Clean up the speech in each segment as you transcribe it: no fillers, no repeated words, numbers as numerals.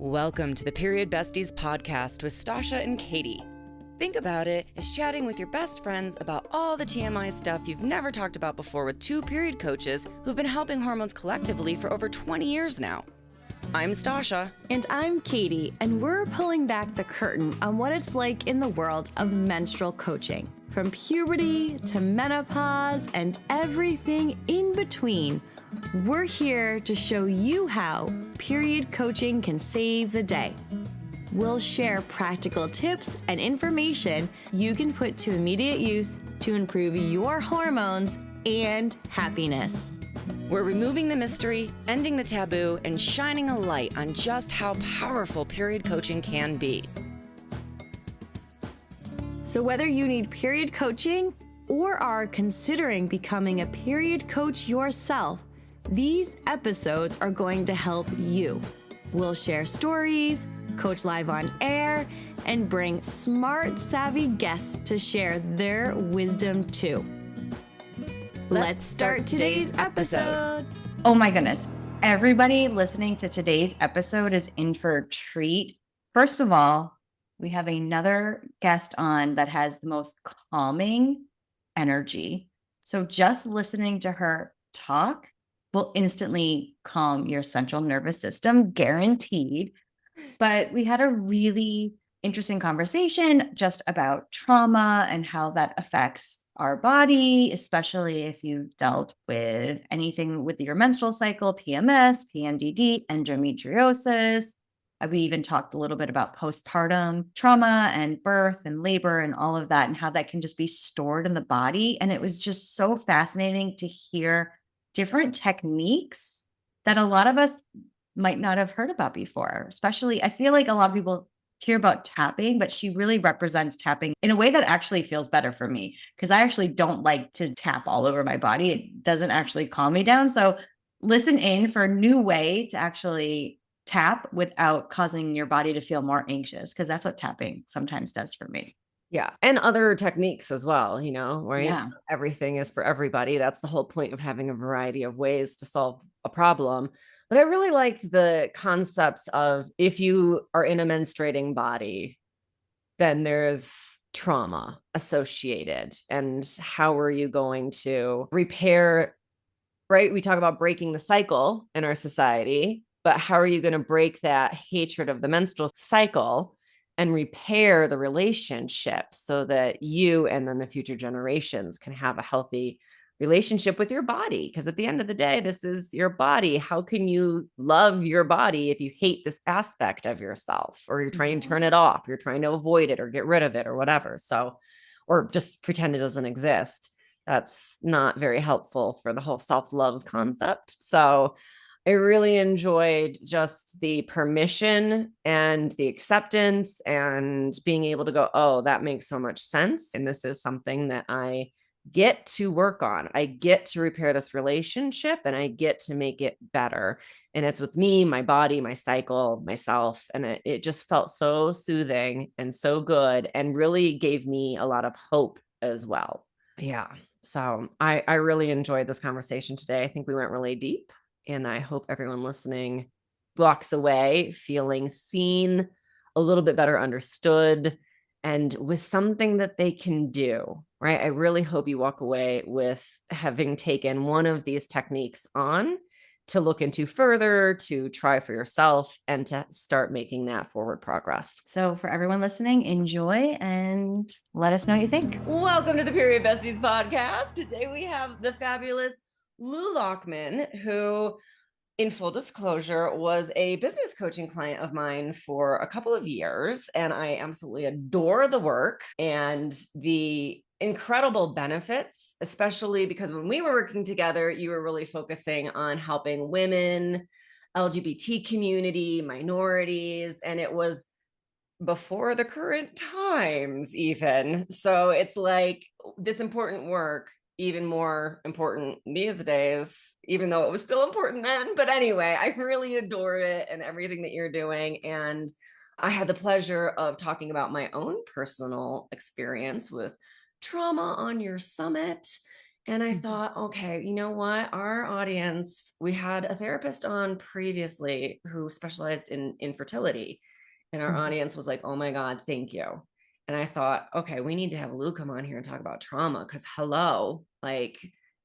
Welcome to the Period Besties Podcast with Stasha and Katie. Think about it as chatting with your best friends about all the TMI stuff you've never talked about before with two period coaches who've been helping hormones collectively for over 20 years now. I'm Stasha. And I'm Katie, and we're pulling back the curtain on what it's like in the world of menstrual coaching. From puberty to menopause and everything in between, we're here to show you how period coaching can save the day. We'll share practical tips and information you can put to immediate use to improve your hormones and happiness. We're removing the mystery, ending the taboo, and shining a light on just how powerful period coaching can be. So whether you need period coaching or are considering becoming a period coach yourself, these episodes are going to help you. We'll share stories, coach live on air, and bring smart, savvy guests to share their wisdom too. Let's start today's episode. Oh my goodness. Everybody listening to today's episode is in for a treat. First of all, we have another guest on that has the most calming energy. So just listening to her talk will instantly calm your central nervous system, guaranteed. But we had a really interesting conversation just about trauma and how that affects our body, especially if you've dealt with anything with your menstrual cycle, PMS, PMDD, endometriosis. We even talked a little bit about postpartum trauma and birth and labor and all of that and how that can just be stored in the body. And it was just so fascinating to hear different techniques that a lot of us might not have heard about before. Especially, I feel like a lot of people hear about tapping, but she really represents tapping in a way that actually feels better for me because I actually don't like to tap all over my body. It doesn't actually calm me down. So listen in for a new way to actually tap without causing your body to feel more anxious, because that's what tapping sometimes does for me. Yeah. And other techniques as well, right? Yeah. Everything is for everybody. That's the whole point of having a variety of ways to solve a problem. But I really liked the concepts of if you are in a menstruating body, then there's trauma associated. And how are you going to repair, right? We talk about breaking the cycle in our society, but how are you going to break that hatred of the menstrual cycle and repair the relationship so that you and then the future generations can have a healthy relationship with your body? Because at the end of the day, this is your body. How can you love your body if you hate this aspect of yourself, or you're trying to turn it off, you're trying to avoid it or get rid of it or whatever? So, or just pretend it doesn't exist. That's not very helpful for the whole self-love concept. So I really enjoyed just the permission and the acceptance and being able to go, oh, that makes so much sense. And this is something that I get to work on. I get to repair this relationship and I get to make it better. And it's with me, my body, my cycle, myself. And it just felt so soothing and so good and really gave me a lot of hope as well. Yeah. So I really enjoyed this conversation today. I think we went really deep. And I hope everyone listening walks away feeling seen, a little bit better understood, and with something that they can do, right? I really hope you walk away with having taken one of these techniques on to look into further, to try for yourself, and to start making that forward progress. So for everyone listening, enjoy and let us know what you think. Welcome to the Period Besties Podcast. Today we have the fabulous Lou Lachman, who, in full disclosure, was a business coaching client of mine for a couple of years. And I absolutely adore the work and the incredible benefits, especially because when we were working together, you were really focusing on helping women, LGBT community, minorities, and it was before the current times even. So it's like this important work, even more important these days, even though it was still important then. But anyway, I really adore it and everything that you're doing. And I had the pleasure of talking about my own personal experience with trauma on your summit And I thought, okay, you know what? Our audience, we had a therapist on previously who specialized in infertility. And our audience was like, oh my God, thank you. And I thought, okay, we need to have Lou come on here and talk about trauma because, hello, like,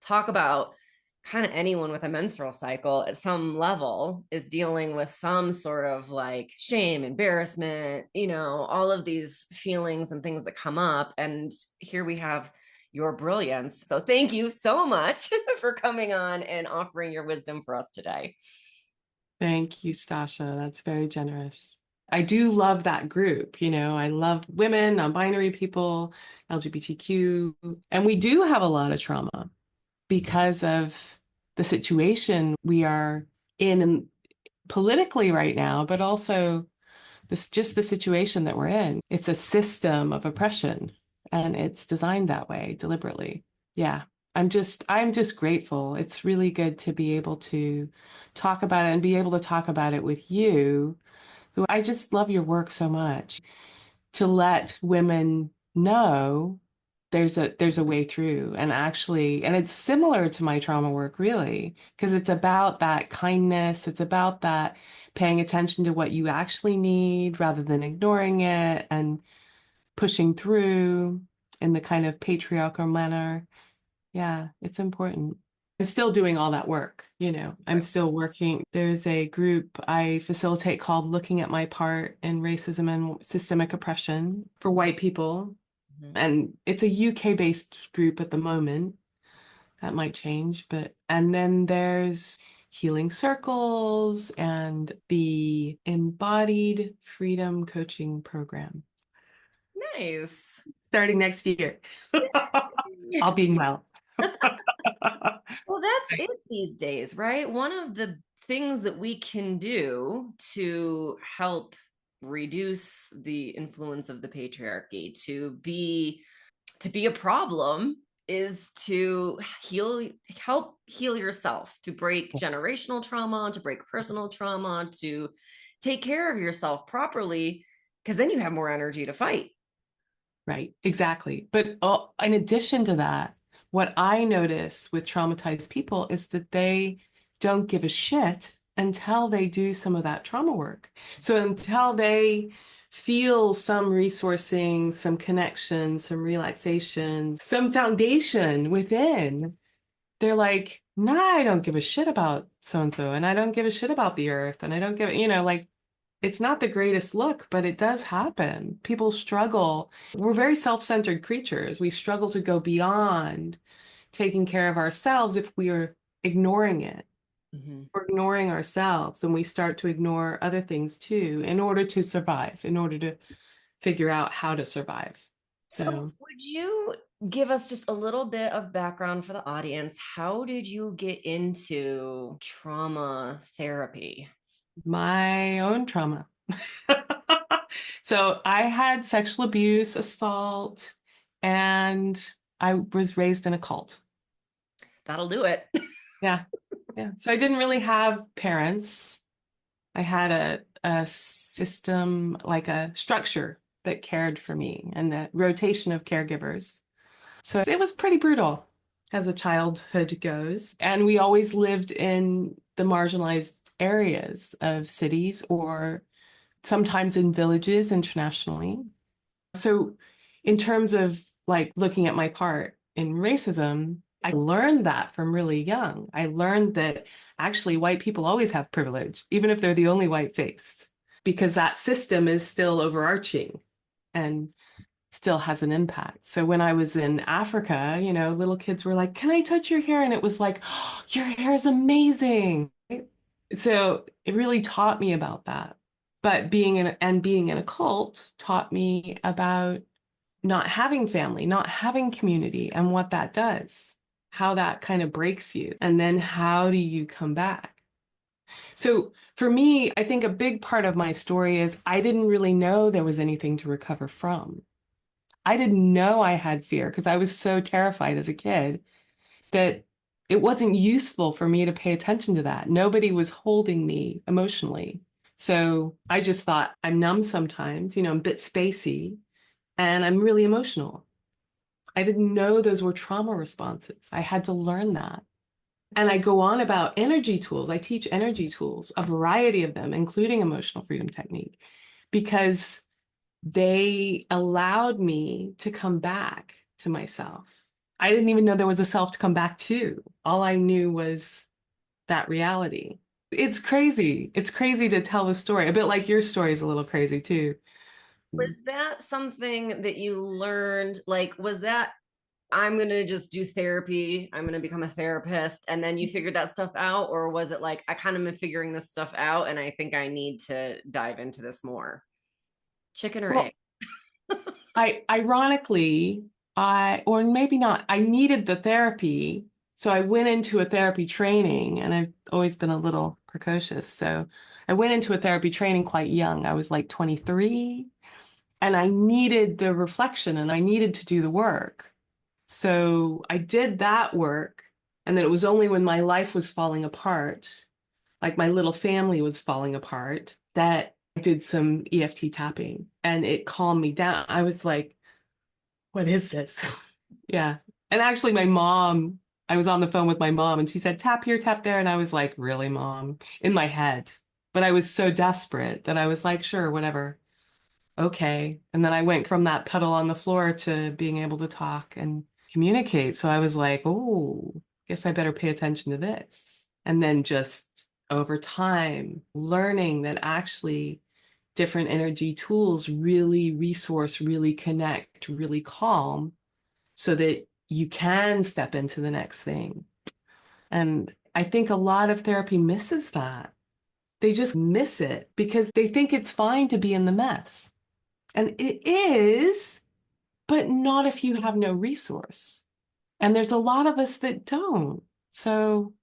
talk about kind of anyone with a menstrual cycle at some level is dealing with some sort of like shame, embarrassment, all of these feelings and things that come up. And here we have your brilliance. So thank you so much for coming on and offering your wisdom for us today. Thank you, Stasha. That's very generous. I do love that group. I love women, non-binary people, LGBTQ, and we do have a lot of trauma because of the situation we are in politically right now, but also just the situation that we're in. It's a system of oppression, and it's designed that way deliberately. Yeah. I'm just grateful. It's really good to be able to talk about it and be able to talk about it with you, who I just love your work so much, to let women know there's a way through. And it's similar to my trauma work, really, because it's about that kindness. It's about that paying attention to what you actually need rather than ignoring it and pushing through in the kind of patriarchal manner. Yeah, it's important. I'm still doing all that work, I'm still working. There's a group I facilitate called Looking at My Part in Racism and Systemic Oppression for white people. And it's a UK-based group at the moment. That might change, and then there's Healing Circles and the Embodied Freedom Coaching Program. Nice. Starting next year. I'll be well. Well, that's it these days, right? One of the things that we can do to help reduce the influence of the patriarchy, to be a problem, is to help heal yourself, to break generational trauma, to break personal trauma, to take care of yourself properly, because then you have more energy to fight. Right, exactly. But in addition to that, what I notice with traumatized people is that they don't give a shit until they do some of that trauma work. So until they feel some resourcing, some connection, some relaxation, some foundation within, they're like, nah, I don't give a shit about so-and-so, and I don't give a shit about the earth, and I don't give, like, it's not the greatest look, but it does happen. People struggle. We're very self-centered creatures. We struggle to go beyond taking care of ourselves if we are ignoring it. We're ignoring ourselves, then we start to ignore other things too, in order to survive, in order to figure out how to survive. So would you give us just a little bit of background for the audience? How did you get into trauma therapy? My own trauma. So I had sexual abuse, assault, and I was raised in a cult. That'll do it. Yeah. Yeah. So I didn't really have parents. I had a system, like a structure that cared for me and the rotation of caregivers. So it was pretty brutal as a childhood goes. And we always lived in the marginalized areas of cities or sometimes in villages internationally. So in terms of like looking at my part in racism, I learned that from really young. I learned that actually white people always have privilege, even if they're the only white face, because that system is still overarching and still has an impact. So when I was in Africa, little kids were like, "Can I touch your hair?" And it was like, "Oh, your hair is amazing." So it really taught me about that. But being in a cult taught me about not having family, not having community, and what that does, how that kind of breaks you. And then how do you come back? So for me, I think a big part of my story is I didn't really know there was anything to recover from. I didn't know I had fear because I was so terrified as a kid that it wasn't useful for me to pay attention to that. Nobody was holding me emotionally. So I just thought I'm numb sometimes, I'm a bit spacey and I'm really emotional. I didn't know those were trauma responses. I had to learn that. And I go on about energy tools. I teach energy tools, a variety of them, including emotional freedom technique, because they allowed me to come back to myself. I didn't even know there was a self to come back to. All I knew was that reality. It's crazy. It's crazy to tell the story. A bit like your story is a little crazy too. Was that something that you learned? Like, was that, I'm going to just do therapy, I'm going to become a therapist, and then you figured that stuff out? Or was it like, I kind of am figuring this stuff out and I think I need to dive into this more? Chicken or Well, egg? ironically, or maybe not, I needed the therapy. So I went into a therapy training, and I've always been a little precocious. So I went into a therapy training quite young. I was like 23, and I needed the reflection and I needed to do the work. So I did that work. And then it was only when my life was falling apart, like my little family was falling apart, that I did some EFT tapping, and it calmed me down. I was like, what is this? Yeah. And actually, I was on the phone with my mom, and she said, tap here, tap there. And I was like, really, mom? In my head. But I was so desperate that I was like, sure, whatever. Okay. And then I went from that puddle on the floor to being able to talk and communicate. So I was like, oh, guess I better pay attention to this. And then just over time, learning that actually different energy tools really resource, really connect, really calm, so that you can step into the next thing. And I think a lot of therapy misses that. They just miss it because they think it's fine to be in the mess. And it is, but not if you have no resource. And there's a lot of us that don't. So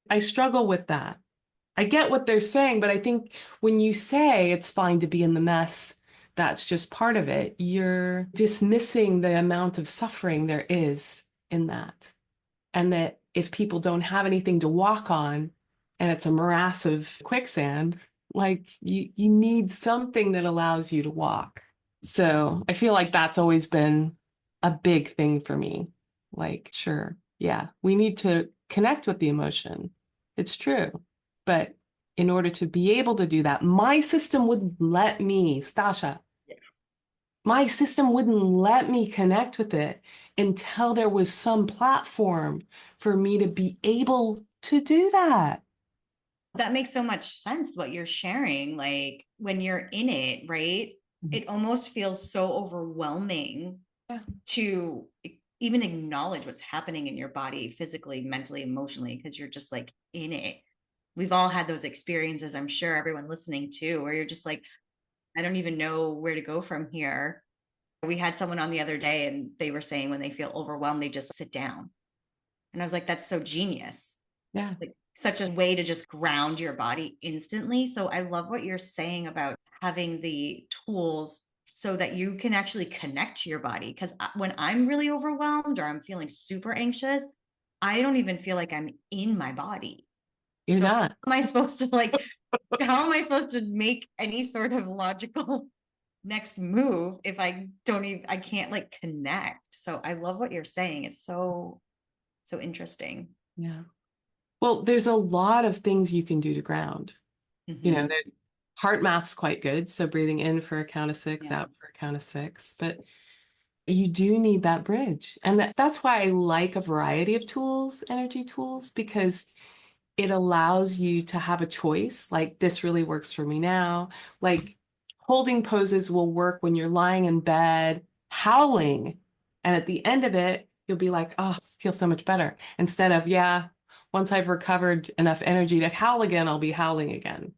I struggle with that. I get what they're saying, but I think when you say it's fine to be in the mess, that's just part of it. You're dismissing the amount of suffering there is in that. And that if people don't have anything to walk on and it's a morass of quicksand, like you need something that allows you to walk. So I feel like that's always been a big thing for me. Like, sure, yeah, we need to connect with the emotion. It's true. But in order to be able to do that, my system wouldn't let me, Stasha, my system wouldn't let me connect with it until there was some platform for me to be able to do that. That makes so much sense what you're sharing. Like when you're in it, right? Mhm. It almost feels so overwhelming to even acknowledge what's happening in your body physically, mentally, emotionally, because you're just like in it. We've all had those experiences, I'm sure everyone listening too, where you're just like, I don't even know where to go from here. We had someone on the other day and they were saying when they feel overwhelmed, they just sit down. And I was like, that's so genius. Yeah. Like such a way to just ground your body instantly. So I love what you're saying about having the tools so that you can actually connect to your body. Because when I'm really overwhelmed or I'm feeling super anxious, I don't even feel like I'm in my body. You're So not. how am I supposed to how am I supposed to make any sort of logical next move if I can't like connect? So I love what you're saying. It's so interesting. Yeah. Well, there's a lot of things you can do to ground. You know, Mhm. heart math's quite good. So breathing in for a count of six, Yeah. out for a count of six. But you do need that bridge. And that's why I like a variety of tools, energy tools, because it allows you to have a choice. Like, this really works for me now. Like, holding poses will work when you're lying in bed, howling. And at the end of it, you'll be like, oh, I feel so much better. Instead of, yeah, once I've recovered enough energy to howl again, I'll be howling again.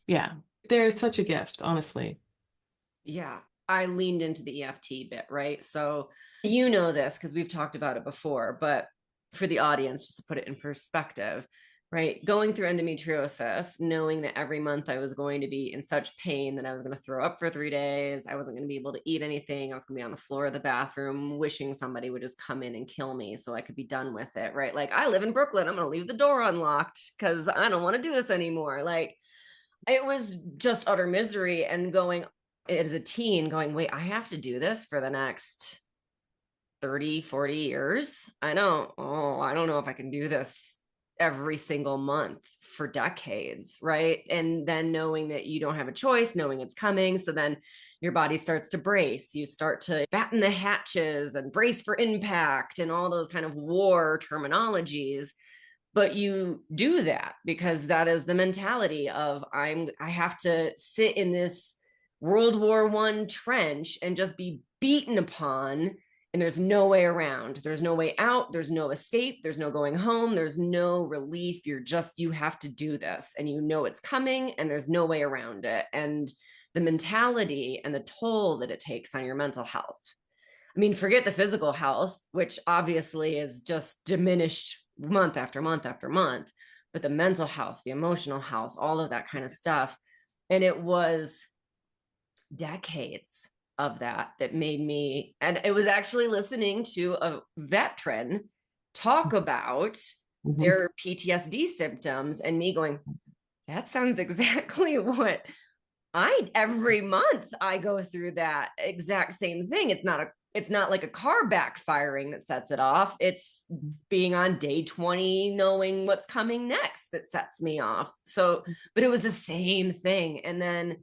Yeah, they're such a gift, honestly. Yeah, I leaned into the EFT bit, right? So you know this because we've talked about it before, but for the audience, just to put it in perspective, right? Going through endometriosis, knowing that every month I was going to be in such pain that I was going to throw up for 3 days. I wasn't going to be able to eat anything. I was going to be on the floor of the bathroom, wishing somebody would just come in and kill me so I could be done with it, right? Like, I live in Brooklyn. I'm going to leave the door unlocked because I don't want to do this anymore. Like, it was just utter misery. And going as a teen, going, wait, I have to do this for the next 30, 40 years. I don't know if I can do this every single month for decades, right? And then knowing that you don't have a choice, knowing it's coming. So then your body starts to brace. You start to batten the hatches and brace for impact and all those kind of war terminologies. But you do that because that is the mentality of I have to sit in this World War I trench and just be beaten upon, and there's no way around. There's no way out. There's no escape. There's no going home. There's no relief. You have to do this, and you know it's coming, and there's no way around it. And the mentality and the toll that it takes on your mental health. I mean, forget the physical health, which obviously is just diminished month after month after month, but the mental health, the emotional health, all of that kind of stuff. And it was decades of that made me, and it was actually listening to a veteran talk about their PTSD symptoms and me going, that sounds exactly what every month I go through that exact same thing. It's not like a car backfiring that sets it off. It's being on day 20, knowing what's coming next that sets me off. So, but it was the same thing. And then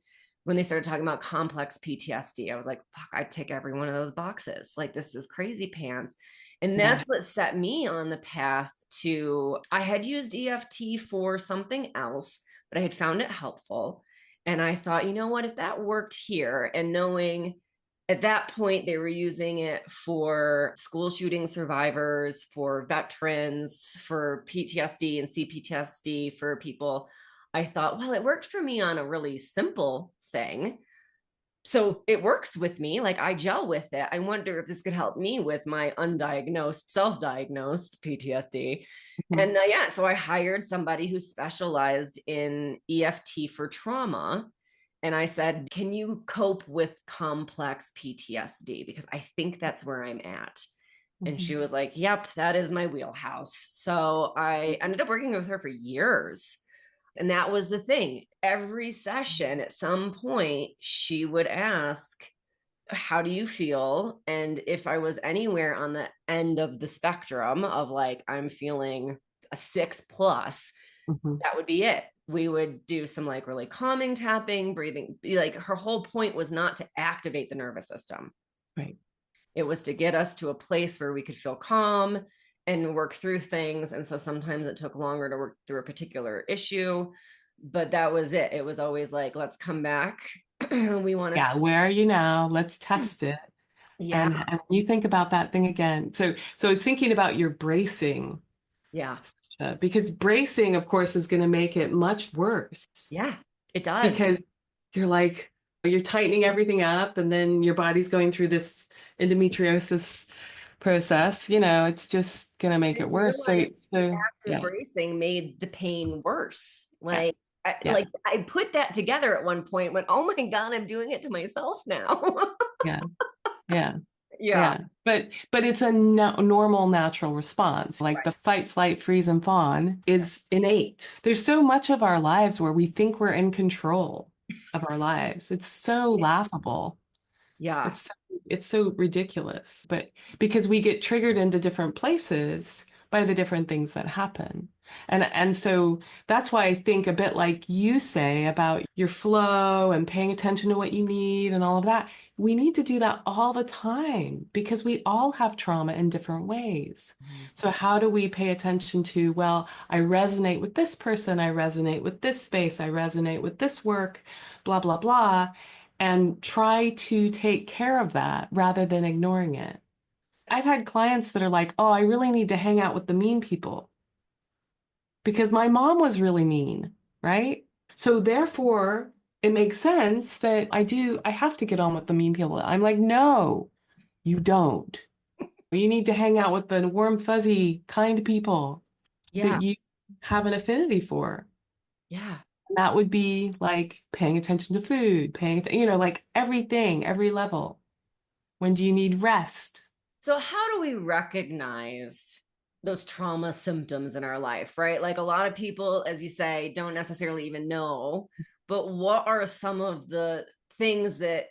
when they started talking about complex PTSD, I was like, fuck, I tick every one of those boxes. Like, this is crazy pants. And that's what set me on the path to, I had used EFT for something else, but I had found it helpful. And I thought, you know what, if that worked here, and knowing at that point, they were using it for school shooting survivors, for veterans, for PTSD and CPTSD for people. I thought, well, it worked for me on a really simple thing. So it works with me. Like, I gel with it. I wonder if this could help me with my undiagnosed, self-diagnosed PTSD. And so I hired somebody who specialized in EFT for trauma. And I said, can you cope with complex PTSD? Because I think that's where I'm at. And she was like, yep, that is my wheelhouse. So I ended up working with her for years. And that was the thing. Every session at some point, she would ask, how do you feel? And if I was anywhere on the end of the spectrum of like, I'm feeling a 6+, that would be it. We would do some like really calming tapping, breathing. Like, her whole point was not to activate the nervous system. Right. It was to get us to a place where we could feel calm and work through things. And so sometimes it took longer to work through a particular issue, but that was it. It was always like, let's come back. We want to. Yeah. Where are you now? Let's test it. Yeah. And you think about that thing again. So I was thinking about your bracing. Yeah. Because bracing, of course, is going to make it much worse. Yeah, it does. Because you're tightening everything up, and then your body's going through this endometriosis process. It's just going to make it worse. So active bracing made the pain worse. Like, I put that together at one point, went, oh my God, I'm doing it to myself now. Yeah. But it's a normal, natural response. Like the fight, flight, freeze, and fawn is innate. There's so much of our lives where we think we're in control of our lives. It's so laughable. Yeah. It's so ridiculous. But because we get triggered into different places by the different things that happen. And so that's why I think a bit like you say about your flow and paying attention to what you need and all of that. We need to do that all the time because we all have trauma in different ways. So how do we pay attention to, well, I resonate with this person, I resonate with this space, I resonate with this work, blah, blah, blah, and try to take care of that rather than ignoring it. I've had clients that are like, oh, I really need to hang out with the mean people because my mom was really mean, right? So therefore, it makes sense that I have to get on with the mean people. I'm like, no, you don't. You need to hang out with the warm, fuzzy, kind people that you have an affinity for. Yeah. And that would be like paying attention to food, like everything, every level. When do you need rest? So how do we recognize those trauma symptoms in our life, right? Like, a lot of people, as you say, don't necessarily even know, but what are some of the things that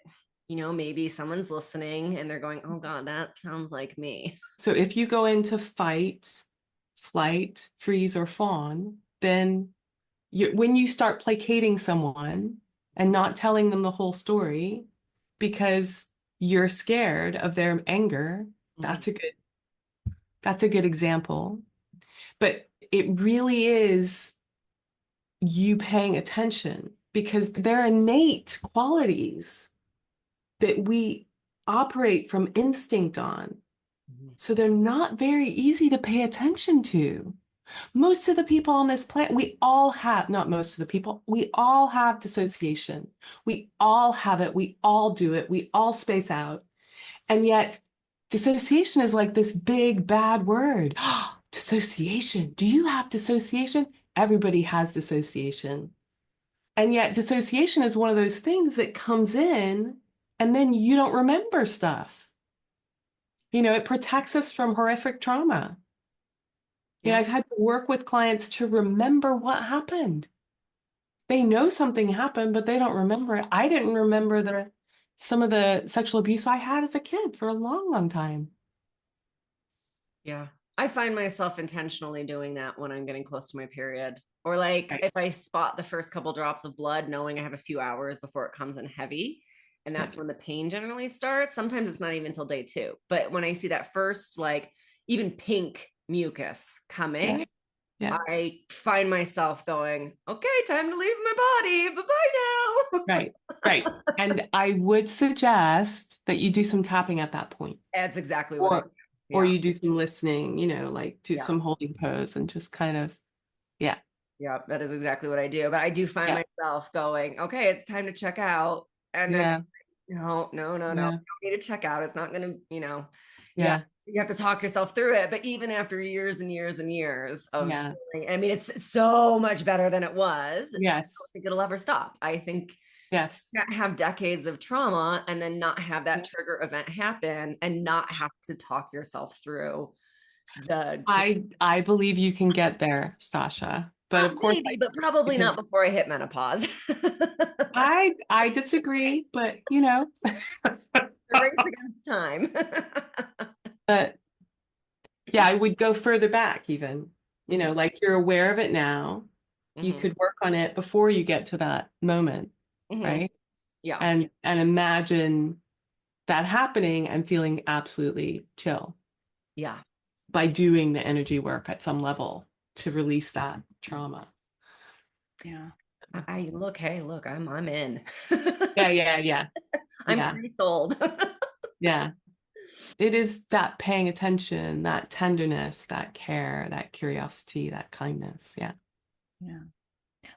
maybe someone's listening and they're going, oh God, that sounds like me. So if you go into fight, flight, freeze, or fawn, then when you start placating someone and not telling them the whole story because you're scared of their anger, that's a good example. But it really is you paying attention, because there are innate qualities that we operate from instinct on. So they're not very easy to pay attention to. Most of the people on this planet, we all have, not most of the people, we all have dissociation. We all have it. We all do it. We all space out. And yet dissociation is like this big bad word. Dissociation. Do you have dissociation? Everybody has dissociation. And yet dissociation is one of those things that comes in and then you don't remember stuff. It protects us from horrific trauma. I've had to work with clients to remember what happened. They know something happened, but they don't remember it. I didn't remember some of the sexual abuse I had as a kid for a long, long time. Yeah. I find myself intentionally doing that when I'm getting close to my period. Or like if I spot the first couple drops of blood, knowing I have a few hours before it comes in heavy. And that's when the pain generally starts. Sometimes it's not even until day 2. But when I see that first, like even pink mucus coming, I find myself going, okay, time to leave my body. Bye-bye now. Right. And I would suggest that you do some tapping at that point. That's exactly what I do. Or you do some listening, like do some holding pose and just kind of, Yeah, that is exactly what I do. But I do find myself going, okay, it's time to check out. And then, no, you don't need to check out. It's not going to, you have to talk yourself through it. But even after years and years and years of feeling, I mean, it's so much better than it was. Yes. I don't think it'll ever stop. I think have decades of trauma and then not have that trigger event happen and not have to talk yourself through the. I believe you can get there, Stasha. But of course, maybe, but probably not before I hit menopause. I disagree, but The race against time. But I would go further back even, like you're aware of it now. You could work on it before you get to that moment, right? Yeah. And imagine that happening and feeling absolutely chill. Yeah. By doing the energy work at some level to release that trauma. Yeah. Look, I'm in. Yeah. I'm pre-sold. Yeah. It is that paying attention, that tenderness, that care, that curiosity, that kindness. Yeah. Yeah.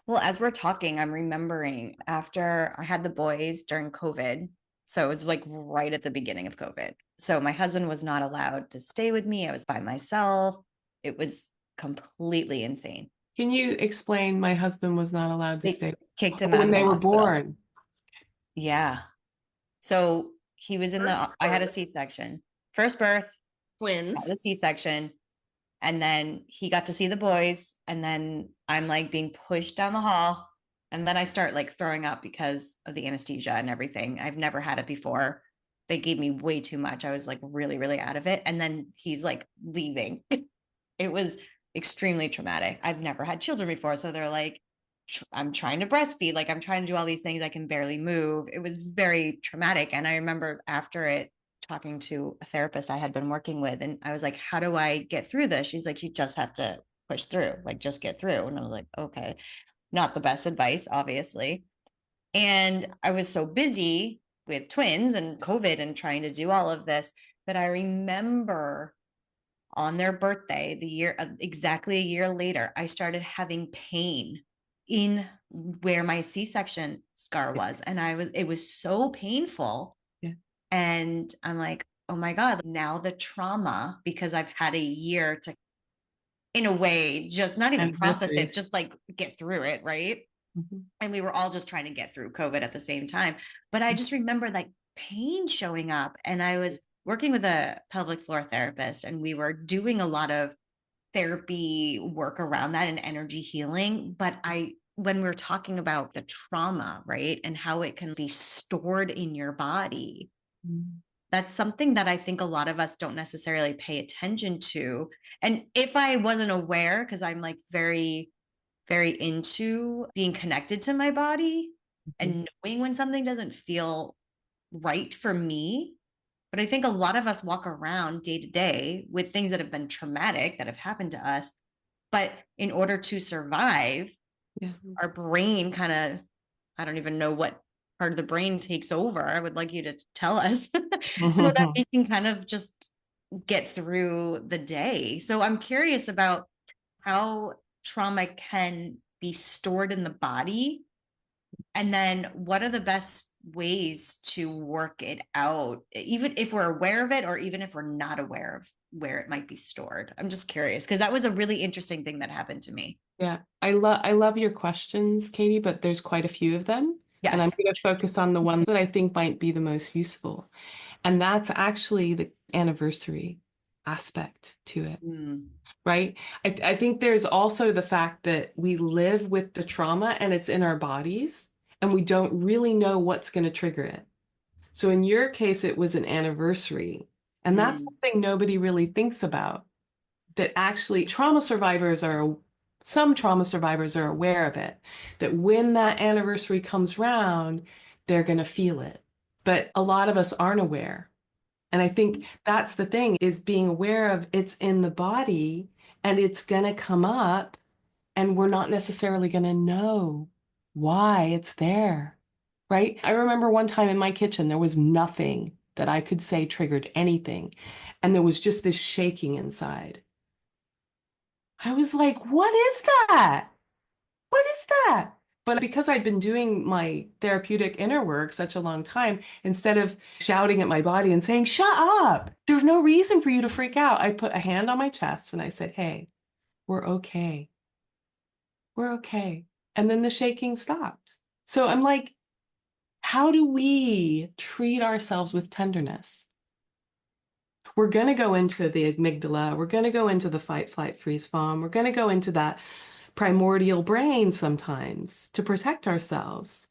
Well, as we're talking, I'm remembering after I had the boys during COVID. So it was like right at the beginning of COVID. So my husband was not allowed to stay with me. I was by myself. It was completely insane. Can you explain my husband was not allowed to stay? Kicked him out when of the they were hospital. born. Yeah. So he was I had a C-section. First birth. Twins. Had a C-section. And then he got to see the boys. And then I'm like being pushed down the hall. And then I start like throwing up because of the anesthesia and everything. I've never had it before. They gave me way too much. I was like really, really out of it. And then he's like leaving. It was extremely traumatic. I've never had children before. So they're like, I'm trying to breastfeed. Like I'm trying to do all these things. I can barely move. It was very traumatic. And I remember after it, talking to a therapist I had been working with, and I was like, how do I get through this? She's like, you just have to push through, like just get through. And I was like, okay, not the best advice, obviously. And I was so busy with twins and COVID and trying to do all of this that I remember on their birthday, exactly a year later, I started having pain in where my C-section scar was. And it was so painful. And I'm like, oh my God, now the trauma, because I've had a year to, in a way, just not even process it, just like get through it. Right. And we were all just trying to get through COVID at the same time. But I just remember like pain showing up, and I was working with a pelvic floor therapist, and we were doing a lot of therapy work around that and energy healing. But I when we're talking about the trauma, right, and how it can be stored in your body, that's something that I think a lot of us don't necessarily pay attention to. And if I wasn't aware, because I'm like very, very into being connected to my body and knowing when something doesn't feel right for me. But I think a lot of us walk around day to day with things that have been traumatic that have happened to us. But in order to survive, our brain kind of, I don't even know what part of the brain takes over. I would like you to tell us so that we can kind of just get through the day. So I'm curious about how trauma can be stored in the body. And then what are the best ways to work it out, even if we're aware of it, or even if we're not aware of where it might be stored? I'm just curious, because that was a really interesting thing that happened to me. Yeah, I love your questions, Katie, but there's quite a few of them. And I'm Yes. going to focus on the ones that I think might be the most useful. And that's actually the anniversary aspect to it, right? I think there's also the fact that we live with the trauma and it's in our bodies and we don't really know what's going to trigger it. So in your case, it was an anniversary. And that's something nobody really thinks about, that actually some trauma survivors are aware of it, that when that anniversary comes round, they're going to feel it. But a lot of us aren't aware. And I think that's the thing, is being aware of it's in the body and it's going to come up and we're not necessarily going to know why it's there, right? I remember one time in my kitchen, there was nothing that I could say triggered anything. And there was just this shaking inside. I was like, what is that? What is that? But because I'd been doing my therapeutic inner work such a long time, instead of shouting at my body and saying, shut up, there's no reason for you to freak out, I put a hand on my chest and I said, hey, we're okay. We're okay. And then the shaking stopped. So I'm like, how do we treat ourselves with tenderness? We're going to go into the amygdala. We're going to go into the fight, flight, freeze, fawn. We're going to go into that primordial brain sometimes to protect ourselves.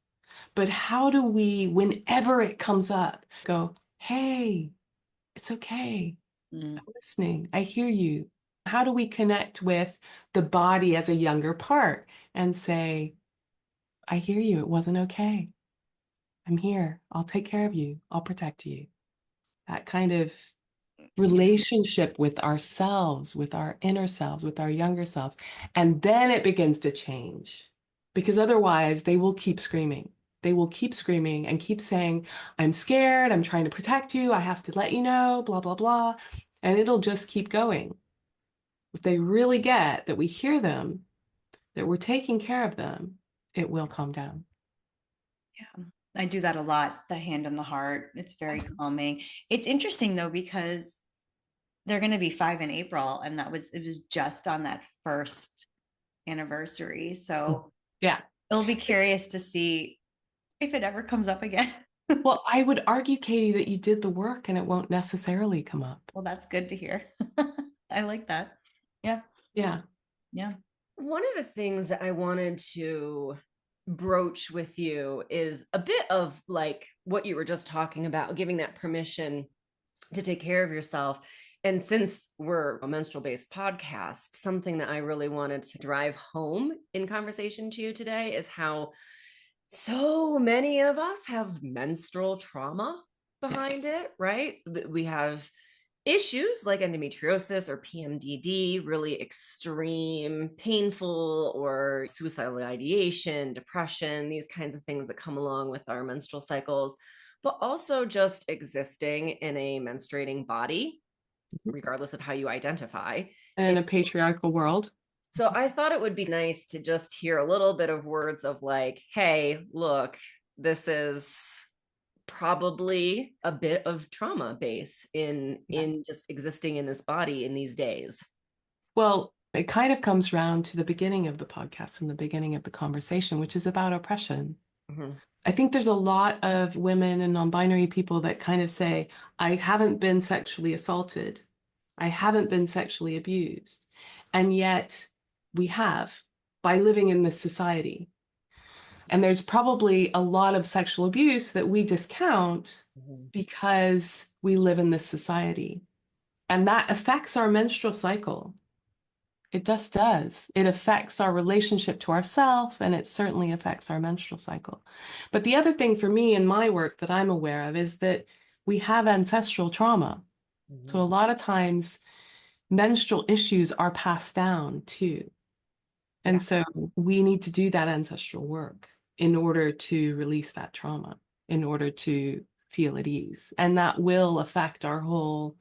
But how do we, whenever it comes up, go, hey, it's okay. I'm listening. I hear you. How do we connect with the body as a younger part and say, I hear you. It wasn't okay. I'm here. I'll take care of you. I'll protect you. That kind of relationship with ourselves, with our inner selves, with our younger selves. And then it begins to change, because otherwise they will keep screaming. They will keep screaming and keep saying, I'm scared. I'm trying to protect you. I have to let you know, blah, blah, blah. And it'll just keep going. If they really get that we hear them, that we're taking care of them, it will calm down. Yeah, I do that a lot. The hand on the heart. It's very calming. It's interesting though, because they're going to be 5 in April, and it was just on that first anniversary. So yeah, it'll be curious to see if it ever comes up again. Well, I would argue, Katie, that you did the work and it won't necessarily come up. Well, that's good to hear. I like that. Yeah. Yeah. Yeah. One of the things that I wanted to broach with you is a bit of like what you were just talking about, giving that permission to take care of yourself. And since we're a menstrual based podcast, something that I really wanted to drive home in conversation to you today is how so many of us have menstrual trauma behind it, right? We have issues like endometriosis or PMDD, really extreme, painful, or suicidal ideation, depression, these kinds of things that come along with our menstrual cycles, but also just existing in a menstruating body, regardless of how you identify. In a patriarchal world. So I thought it would be nice to just hear a little bit of words of like, hey, look, this is probably a bit of trauma base in just existing in this body in these days. Well, it kind of comes around to the beginning of the podcast and the beginning of the conversation, which is about oppression. Mm-hmm. I think there's a lot of women and non-binary people that kind of say, I haven't been sexually assaulted. I haven't been sexually abused. And yet we have, by living in this society. And there's probably a lot of sexual abuse that we discount because we live in this society. And that affects our menstrual cycle. It just does. It affects our relationship to ourselves, and it certainly affects our menstrual cycle. But the other thing for me in my work that I'm aware of is that we have ancestral trauma. So a lot of times menstrual issues are passed down too. And so we need to do that ancestral work in order to release that trauma, in order to feel at ease. And that will affect our whole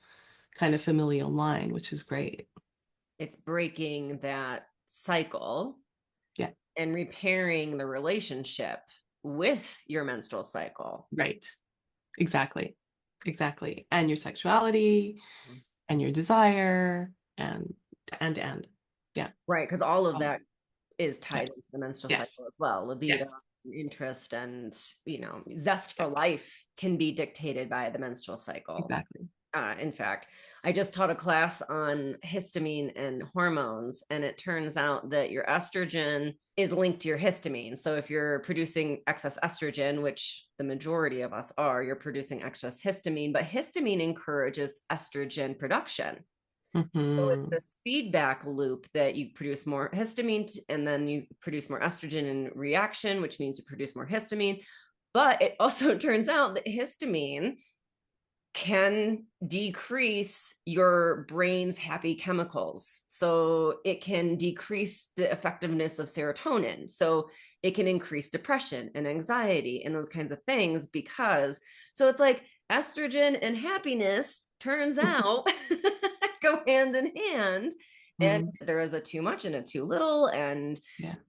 kind of familial line, which is great. It's breaking that cycle, yeah, and repairing the relationship with your menstrual cycle. Right. Exactly. And your sexuality and your desire and yeah. Right. Because all of that is tied into the menstrual Yes. cycle as well. Libido, Yes. interest, and, zest for life can be dictated by the menstrual cycle. Exactly. In fact, I just taught a class on histamine and hormones, and it turns out that your estrogen is linked to your histamine. So if you're producing excess estrogen, which the majority of us are, you're producing excess histamine, but histamine encourages estrogen production. So it's this feedback loop that you produce more histamine and then you produce more estrogen in reaction, which means you produce more histamine. But it also turns out that histamine can decrease your brain's happy chemicals. So it can decrease the effectiveness of serotonin. So it can increase depression and anxiety and those kinds of things so it's like estrogen and happiness turns out go hand in hand. And there is a too much and a too little. And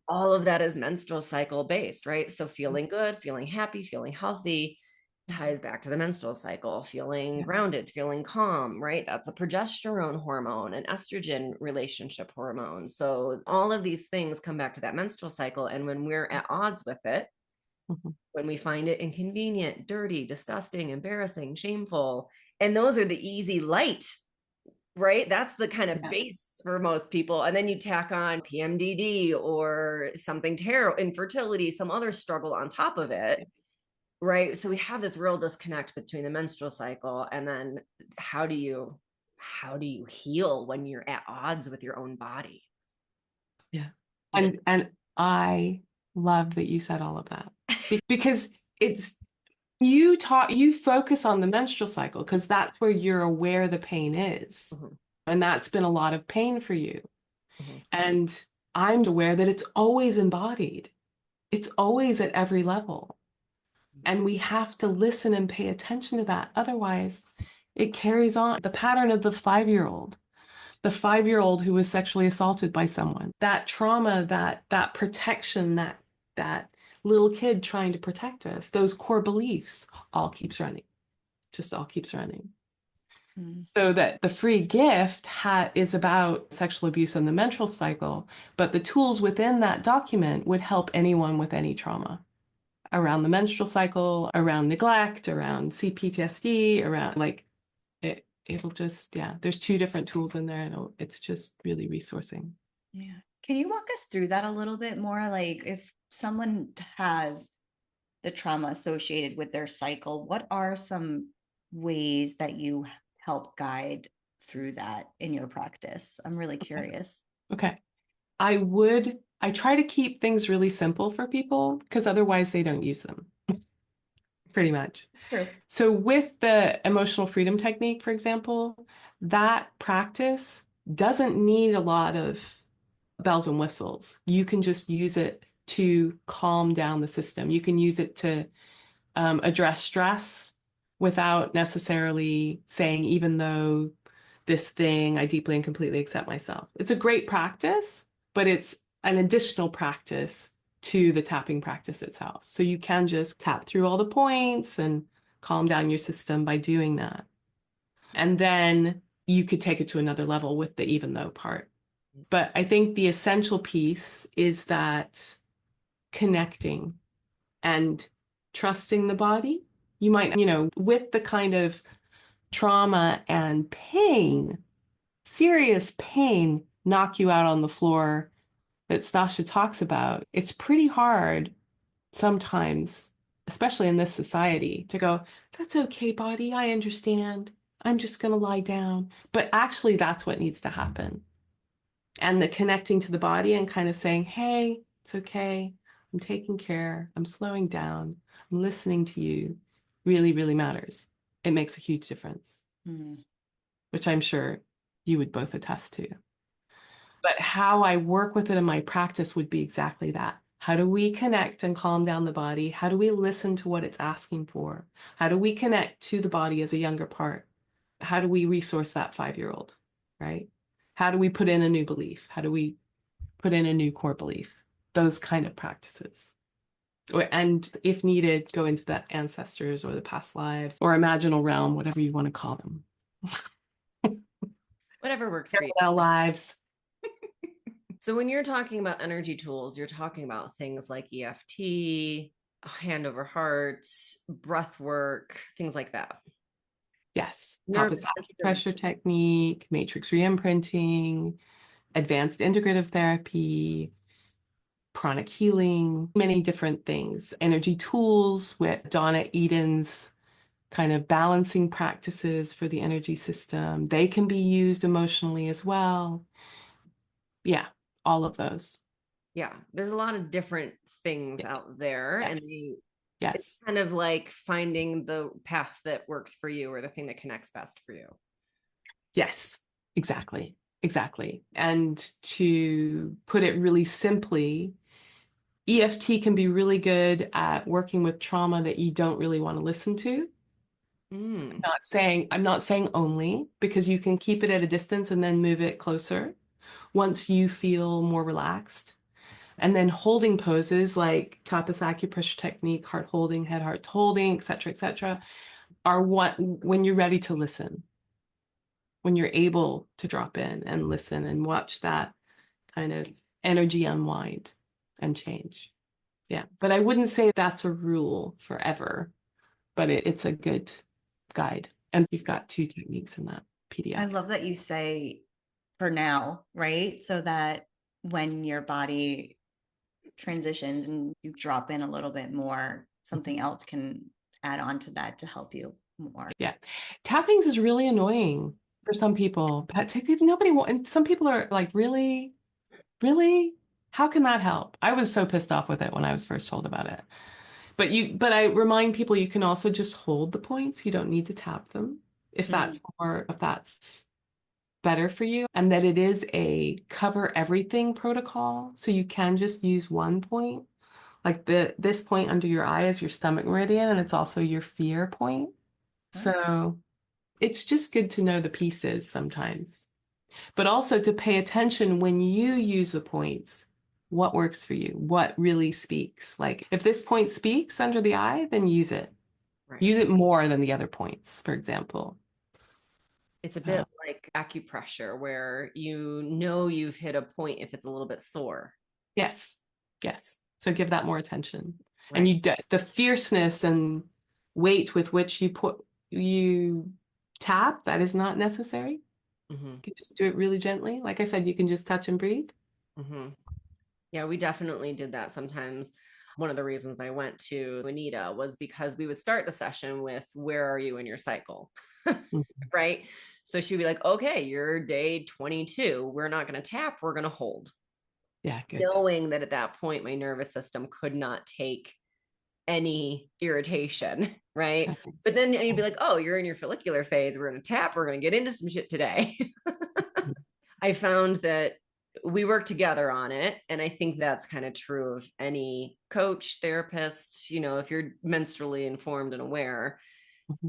all of that is menstrual cycle based, right? So feeling good, feeling happy, feeling healthy ties back to the menstrual cycle, feeling grounded, feeling calm, right? That's a progesterone hormone, an estrogen relationship hormone. So all of these things come back to that menstrual cycle. And when we're at odds with it, when we find it inconvenient, dirty, disgusting, embarrassing, shameful, and those are the easy light, right? That's the kind of base for most people. And then you tack on PMDD or something terrible, infertility, some other struggle on top of it. Right. So we have this real disconnect between the menstrual cycle and then how do you heal when you're at odds with your own body? Yeah. And I love that you said all of that because you focus on the menstrual cycle because that's where you're aware the pain is. And that's been a lot of pain for you. And I'm aware that it's always embodied. It's always at every level. And we have to listen and pay attention to that. Otherwise, it carries on. The pattern of the 5-year-old who was sexually assaulted by someone, that trauma, that protection, that little kid trying to protect us, those core beliefs all keeps running. So that the free gift is about sexual abuse and the menstrual cycle, but the tools within that document would help anyone with any trauma around the menstrual cycle, around neglect, around CPTSD, around it'll just, there's 2 different tools in there and it's just really resourcing. Yeah. Can you walk us through that a little bit more? Like if someone has the trauma associated with their cycle, what are some ways that you help guide through that in your practice? I'm really curious. Okay. I try to keep things really simple for people because otherwise they don't use them. Pretty much. True. So with the emotional freedom technique, for example, that practice doesn't need a lot of bells and whistles. You can just use it to calm down the system. You can use it to address stress without necessarily saying, even though this thing, I deeply and completely accept myself. It's a great practice, but it's an additional practice to the tapping practice itself. So you can just tap through all the points and calm down your system by doing that. And then you could take it to another level with the even though part. But I think the essential piece is that connecting and trusting the body. You might, with the kind of trauma and pain, serious pain, knock you out on the floor that Stasha talks about, it's pretty hard sometimes, especially in this society, to go, that's okay, body, I understand. I'm just going to lie down. But actually, that's what needs to happen. And the connecting to the body and kind of saying, hey, it's okay. I'm taking care. I'm slowing down. I'm listening to you really, really matters. It makes a huge difference, which I'm sure you would both attest to. But how I work with it in my practice would be exactly that. How do we connect and calm down the body? How do we listen to what it's asking for? How do we connect to the body as a younger part? How do we resource that 5-year-old, right? How do we put in a new belief? How do we put in a new core belief? Those kind of practices. And if needed, go into the ancestors or the past lives or imaginal realm, whatever you want to call them. Whatever works for you. Parallel lives. So when you're talking about energy tools, you're talking about things like EFT, hand over heart, breath work, things like that. Yes. Nervous Acupressure technique, matrix re-imprinting, advanced integrative therapy, pranic healing, many different things. Energy tools with Donna Eden's kind of balancing practices for the energy system. They can be used emotionally as well. Yeah, all of those. Yeah, there's a lot of different things out there, Yes. and Yes. it's kind of like finding the path that works for you or the thing that connects best for you. Yes, exactly. Exactly. And to put it really simply, EFT can be really good at working with trauma that you don't really want to listen to. I'm not saying only, because you can keep it at a distance and then move it closer once you feel more relaxed. And then holding poses like tapas acupressure technique, heart holding, head heart holding, et cetera, are what when you're ready to listen, when you're able to drop in and listen and watch that kind of energy unwind and change. Yeah. But I wouldn't say that's a rule forever, but it's a good guide. And you've got 2 techniques in that PDF. I love that you say for now, right? So that when your body transitions and you drop in a little bit more, something else can add on to that to help you more. Yeah. Tappings is really annoying for some people. Nobody and some people are like, really? Really? How can that help? I was so pissed off with it when I was first told about it. But I remind people you can also just hold the points. You don't need to tap them if that's better for you. And that it is a cover everything protocol. So you can just use one point. Like this point under your eye is your stomach meridian, and it's also your fear point. So it's just good to know the pieces sometimes, but also to pay attention when you use the points, what works for you, what really speaks. Like if this point speaks under the eye, then use it. Right. Use it more than the other points, for example. It's a bit like acupressure where you've hit a point if it's a little bit sore. Yes. Yes. So give that more attention. Right. And the fierceness and weight with which you tap, that is not necessary. You can just do it really gently. Like I said, you can just touch and breathe. Yeah, we definitely did that sometimes. One of the reasons I went to Anita was because we would start the session with, where are you in your cycle? Right? So she'd be like, okay, you're day 22. We're not going to tap. We're going to hold. Yeah, good. Knowing that at that point, my nervous system could not take any irritation, right? But then you'd be like, oh, you're in your follicular phase. We're going to tap. We're going to get into some shit today. I found that we work together on it. And I think that's kind of true of any coach, therapist. If you're menstrually informed and aware,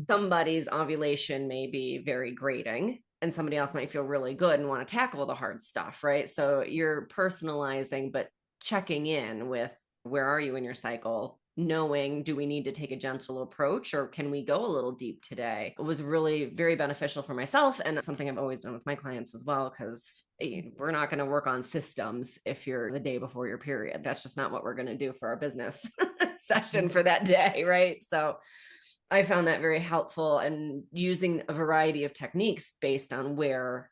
somebody's ovulation may be very grating and somebody else might feel really good and want to tackle the hard stuff, right? So you're personalizing, but checking in with, where are you in your cycle? Knowing, do we need to take a gentle approach or can we go a little deep today? It was really very beneficial for myself and something I've always done with my clients as well, because we're not going to work on systems if you're the day before your period. That's just not what we're going to do for our business session for that day, right? So I found that very helpful, and using a variety of techniques based on where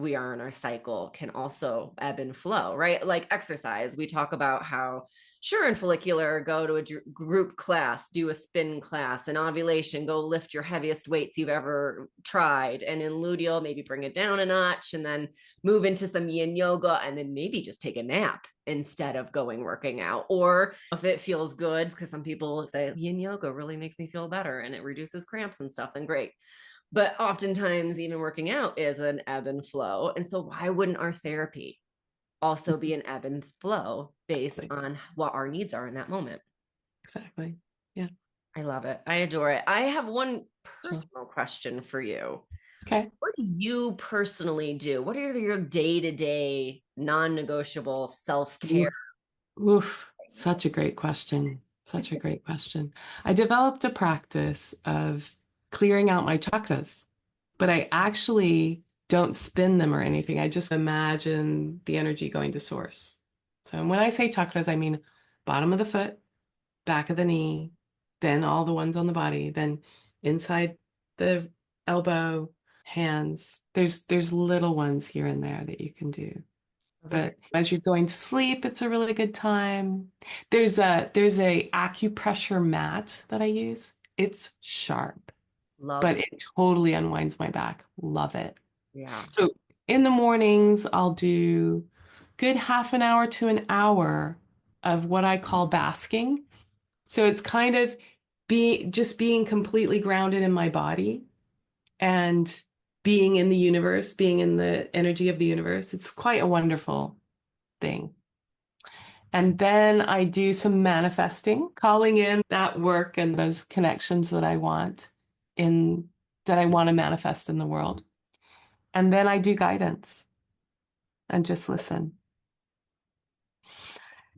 we are in our cycle can also ebb and flow, right? Like exercise. We talk about how, sure, in follicular, go to a group class, do a spin class. In ovulation, go lift your heaviest weights you've ever tried. And in luteal, maybe bring it down a notch and then move into some yin yoga and then maybe just take a nap instead of working out. Or if it feels good, because some people say yin yoga really makes me feel better and it reduces cramps and stuff, then great. But oftentimes, even working out is an ebb and flow. And so, why wouldn't our therapy also be an ebb and flow based on what our needs are in that moment? Exactly. Yeah. I love it. I adore it. I have one personal question for you. Okay. What do you personally do? What are your day-to-day non-negotiable self-care? Oof. Such a great question. Such a great question. I developed a practice of clearing out my chakras, but I actually don't spin them or anything. I just imagine the energy going to source. So when I say chakras, I mean bottom of the foot, back of the knee, then all the ones on the body, then inside the elbow, hands. There's little ones here and there that you can do. But as you're going to sleep, it's a really good time. There's a acupressure mat that I use. It's sharp, but it totally unwinds my back. Love it. Yeah. So in the mornings, I'll do good half an hour to an hour of what I call basking. So it's kind of being completely grounded in my body and being in the universe, being in the energy of the universe. It's quite a wonderful thing. And then I do some manifesting, calling in that work and those connections that I want to manifest in the world. And then I do guidance and just listen.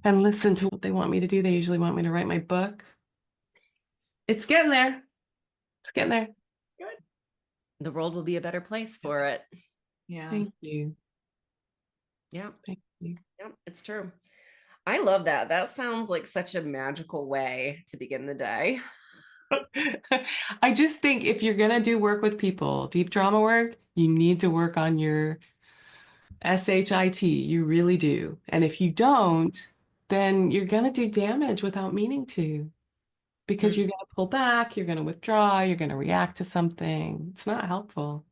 And listen to what they want me to do. They usually want me to write my book. It's getting there. It's getting there. Good. The world will be a better place for it. Yeah. Thank you. Yeah. Thank you. Yeah, it's true. I love that. That sounds like such a magical way to begin the day. I just think if you're going to do work with people, deep trauma work, you need to work on your SHIT. You really do. And if you don't, then you're going to do damage without meaning to, because you're going to pull back, you're going to withdraw, you're going to react to something. It's not helpful.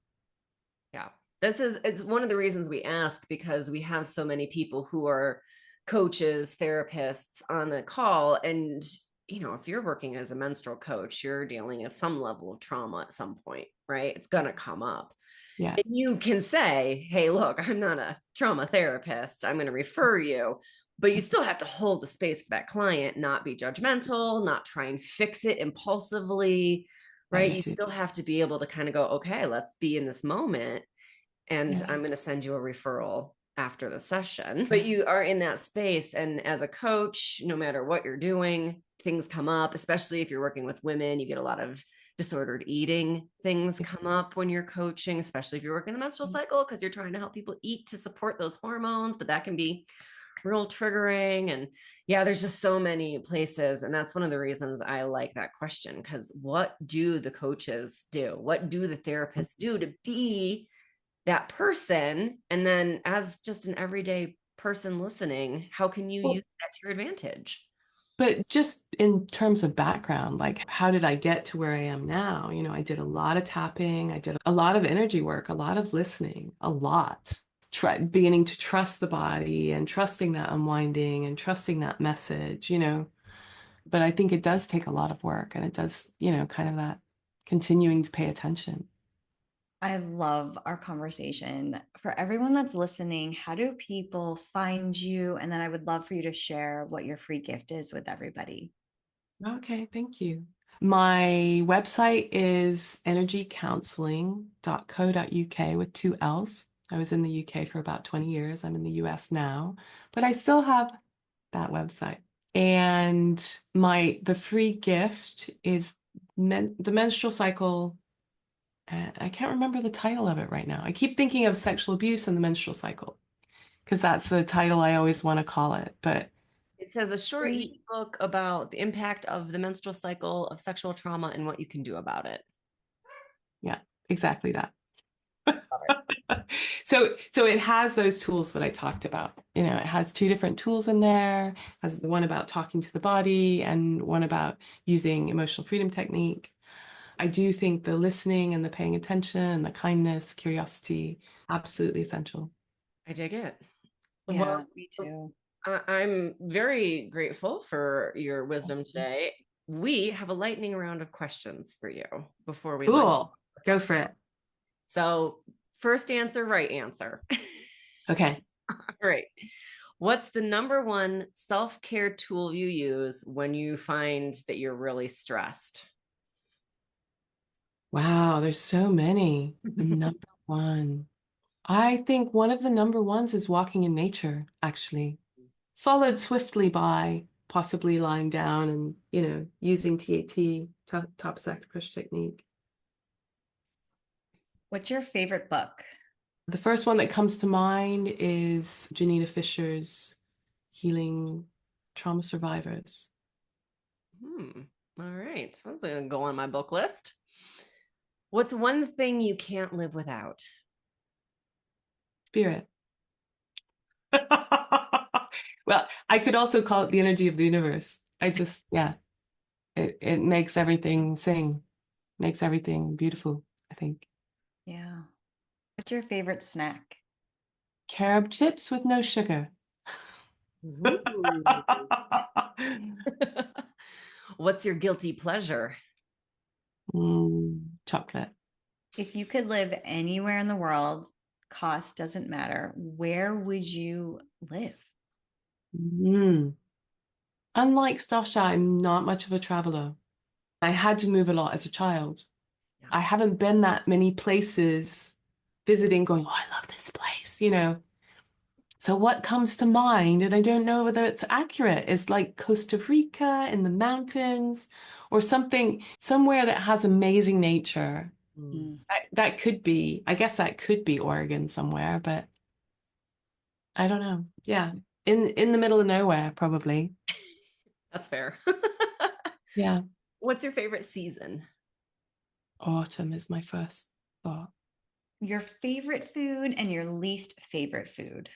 Yeah. It's one of the reasons we ask, because we have so many people who are coaches, therapists on the call. And, if you're working as a menstrual coach, you're dealing with some level of trauma at some point, right? It's going to come up. Yeah. And you can say, hey, look, I'm not a trauma therapist. I'm going to refer you. But you still have to hold the space for that client, not be judgmental, not try and fix it impulsively, right? You still have to be able to kind of go, okay, let's be in this moment. And I'm going to send you a referral after the session. But you are in that space. And as a coach, no matter what you're doing, things come up, especially if you're working with women. You get a lot of disordered eating things come up when you're coaching, especially if you're working the menstrual cycle, because you're trying to help people eat to support those hormones. But that can be real triggering. And yeah, there's just so many places. And that's one of the reasons I like that question, because what do the coaches do? What do the therapists do to be that person? And then as just an everyday person listening, how can you use that to your advantage? But just in terms of background, like how did I get to where I am now? I did a lot of tapping. I did a lot of energy work, a lot of listening, a lot. Beginning to trust the body and trusting that unwinding and trusting that message, But I think it does take a lot of work, and it does, kind of that continuing to pay attention. I love our conversation. For everyone that's listening, how do people find you? And then I would love for you to share what your free gift is with everybody. Okay, thank you. My website is energycounseling.co.uk with 2 L's. I was in the UK for about 20 years. I'm in the US now, but I still have that website. And the free gift is the menstrual cycle. I can't remember the title of it right now. I keep thinking of sexual abuse and the menstrual cycle, because that's the title I always want to call it. But it says a short ebook about the impact of the menstrual cycle, of sexual trauma, and what you can do about it. Yeah, exactly that. So it has those tools that I talked about. You know, it has two different tools in there. It has one about talking to the body and one about using emotional freedom technique. I do think the listening and the paying attention and the kindness, curiosity, absolutely essential. I dig it. Yeah, Well, me too. I'm very grateful for your wisdom today. We have a lightning round of questions for you before we let you. Cool. Go for it. So, first answer, right answer. Okay. All right. What's the number one self-care tool you use when you find that you're really stressed? Wow, there's so many. The number one. I think one of the number ones is walking in nature, actually, followed swiftly by possibly lying down and, using TAT, top sector push technique. What's your favorite book? The first one that comes to mind is Janina Fisher's Healing Trauma Survivors. All right. So that's going to go on my book list. What's one thing you can't live without? Spirit. Well, I could also call it the energy of the universe. It makes everything sing, makes everything beautiful, I think. Yeah. What's your favorite snack? Carob chips with no sugar. What's your guilty pleasure? Chocolate. If you could live anywhere in the world, cost doesn't matter, where would you live? Unlike Stasha, I'm not much of a traveler. I had to move a lot as a child. Yeah. I haven't been that many places visiting, going, oh, I love this place, So what comes to mind, and I don't know whether it's accurate, is like Costa Rica in the mountains or something, somewhere that has amazing nature. That could be, I guess that could be Oregon somewhere, but I don't know. Yeah. In the middle of nowhere, probably. That's fair. Yeah. What's your favorite season? Autumn is my first thought. Your favorite food and your least favorite food?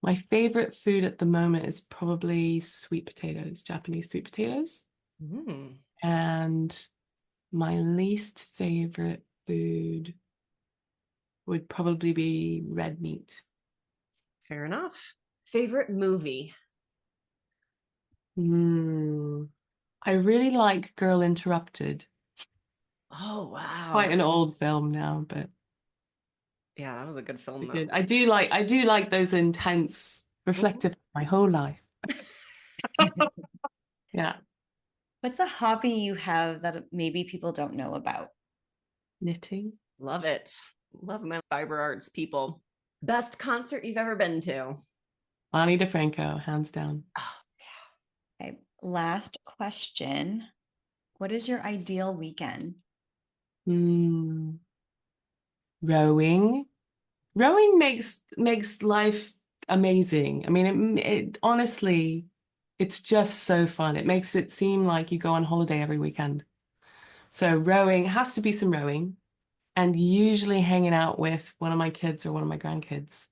My favorite food at the moment is probably sweet potatoes, Japanese sweet potatoes. And my least favorite food would probably be red meat. Fair enough. Favorite movie? I really like Girl Interrupted. Oh, wow. Quite an old film now, but yeah, that was a good film though. I do like those intense, reflective my whole life. Yeah. What's a hobby you have that maybe people don't know about? Knitting. Love it. Love my fiber arts people. Best concert you've ever been to? Ani DeFranco, hands down. Oh, yeah. Okay. Last question. What is your ideal weekend? Rowing. Rowing makes life amazing. I mean, it honestly, it's just so fun. It makes it seem like you go on holiday every weekend. So rowing has to be some rowing, and usually hanging out with one of my kids or one of my grandkids,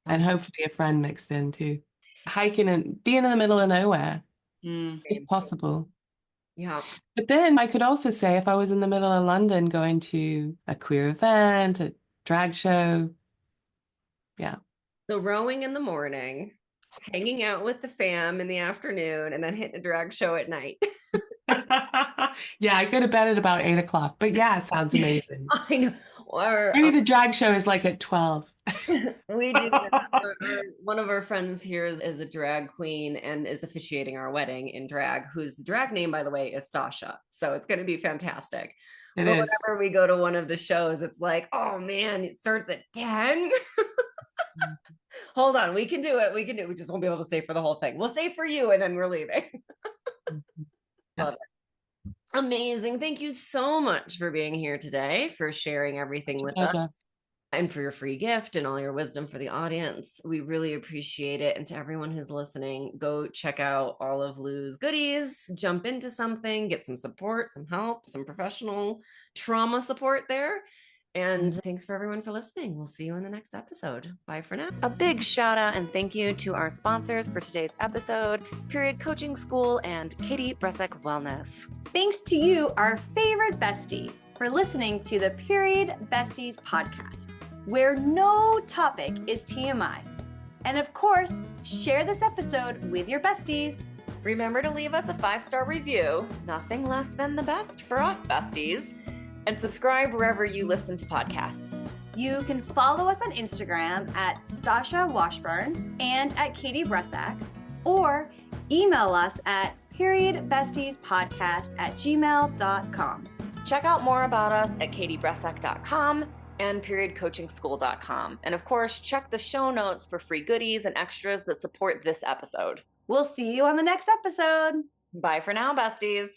and hopefully a friend mixed in too. Hiking and being in the middle of nowhere, if possible. Yeah. But then I could also say if I was in the middle of London going to a queer event, a drag show. Yeah. So rowing in the morning, hanging out with the fam in the afternoon, and then hitting a drag show at night. Yeah, I go to bed at about 8 o'clock, but yeah, it sounds amazing. I know. Or maybe the drag show is like at 12. We do that. One of our friends here is a drag queen and is officiating our wedding in drag, whose drag name, by the way, is Stasha. So it's going to be fantastic. It but is. Whenever we go to one of the shows, it's like, oh man, it starts at 10. Hold on, we can do it. We just won't be able to stay for the whole thing. We'll stay for you and then we're leaving. Love it. Amazing. Thank you so much for being here today, for sharing everything with us, and for your free gift and all your wisdom for the audience. We really appreciate it. And to everyone who's listening, go check out all of Lou's goodies, jump into something, get some support, some help, some professional trauma support there. And thanks for everyone for listening. We'll see you in the next episode. Bye for now. A big shout out and thank you to our sponsors for today's episode, Period Coaching School and Katie Bresek Wellness. Thanks to you, our favorite bestie, for listening to the Period Besties Podcast, where no topic is TMI. And of course, share this episode with your besties. Remember to leave us a 5-star review, nothing less than the best for us besties, and subscribe wherever you listen to podcasts. You can follow us on Instagram at Stasha Washburn and at Katie Bresak, or email us at periodbestiespodcast@gmail.com. Check out more about us at katiebresak.com and periodcoachingschool.com. And of course, check the show notes for free goodies and extras that support this episode. We'll see you on the next episode. Bye for now, besties.